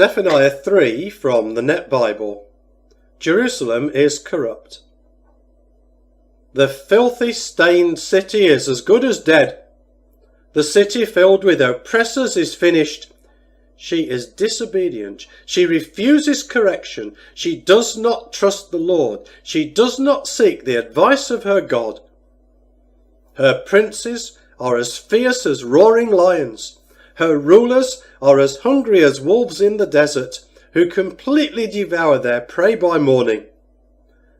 Zephaniah 3 from the Net Bible. Jerusalem is corrupt. The filthy, stained city is as good as dead. The city filled with oppressors is finished. She is disobedient. She refuses correction. She does not trust the Lord. She does not seek the advice of her God. Her princes are as fierce as roaring lions. Her rulers are as hungry as wolves in the desert, who completely devour their prey by morning.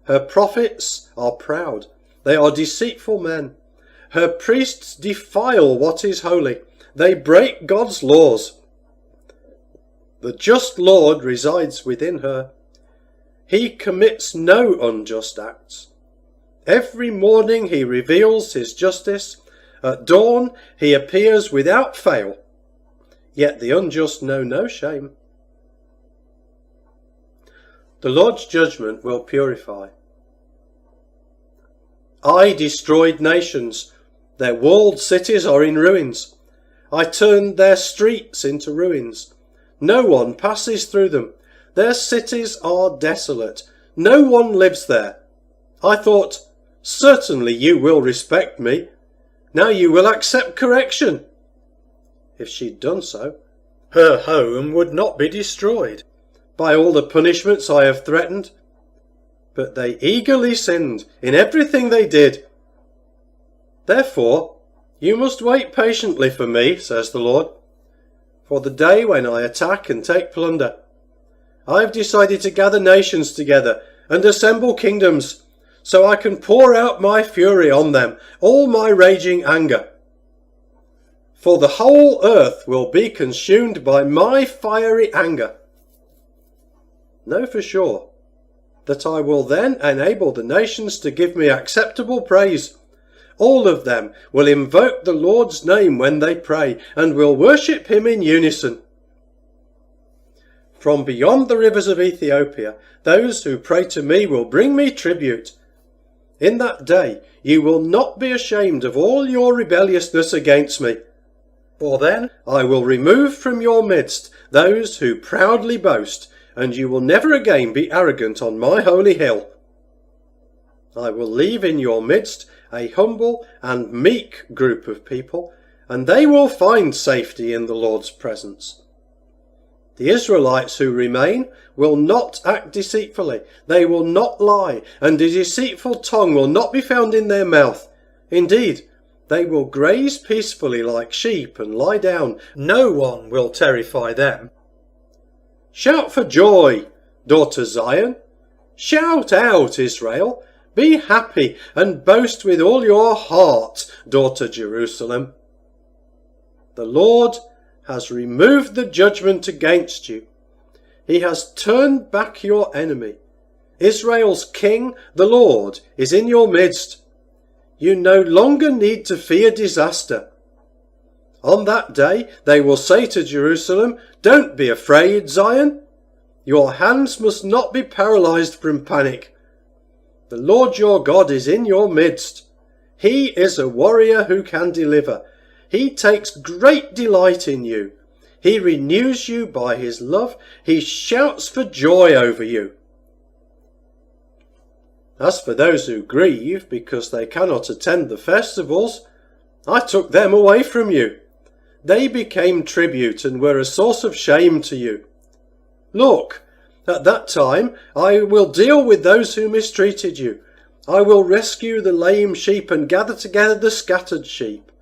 Her prophets are proud. They are deceitful men. Her priests defile what is holy. They break God's laws. The just Lord resides within her. He commits no unjust acts. Every morning he reveals his justice. At dawn he appears without fail. Yet the unjust know no shame. The Lord's judgment will purify. I destroyed nations. Their walled cities are in ruins. I turned their streets into ruins. No one passes through them. Their cities are desolate. No one lives there. I thought, certainly you will respect me. Now you will accept correction. If she'd done so, her home would not be destroyed by all the punishments I have threatened. But they eagerly sinned in everything they did. Therefore, you must wait patiently for me, says the Lord, for the day when I attack and take plunder. I have decided to gather nations together and assemble kingdoms, so I can pour out my fury on them, all my raging anger. For the whole earth will be consumed by my fiery anger. Know for sure that I will then enable the nations to give me acceptable praise. All of them will invoke the Lord's name when they pray, and will worship him in unison. From beyond the rivers of Ethiopia, those who pray to me will bring me tribute. In that day you will not be ashamed of all your rebelliousness against me. For then I will remove from your midst those who proudly boast, and you will never again be arrogant on my holy hill. I will leave in your midst a humble and meek group of people, and they will find safety in the Lord's presence. The Israelites who remain will not act deceitfully. They will not lie, and a deceitful tongue will not be found in their mouth. Indeed, they will graze peacefully like sheep and lie down. No one will terrify them. Shout for joy, daughter Zion. Shout out, Israel. Be happy and boast with all your heart, daughter Jerusalem. The Lord has removed the judgment against you. He has turned back your enemy. Israel's king, the Lord, is in your midst. You no longer need to fear disaster. On that day they will say to Jerusalem, don't be afraid, Zion. Your hands must not be paralyzed from panic. The Lord your God is in your midst. He is a warrior who can deliver. He takes great delight in you. He renews you by his love. He shouts for joy over you. As for those who grieve because they cannot attend the festivals, I took them away from you. They became tribute and were a source of shame to you. Look, at that time I will deal with those who mistreated you. I will rescue the lame sheep and gather together the scattered sheep.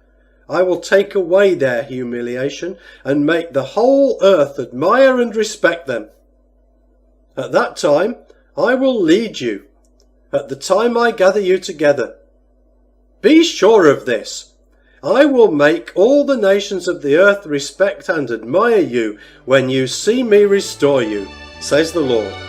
I will take away their humiliation and make the whole earth admire and respect them. At that time I will lead you. At the time I gather you together. Be sure of this. I will make all the nations of the earth respect and admire you when you see me restore you, says the Lord.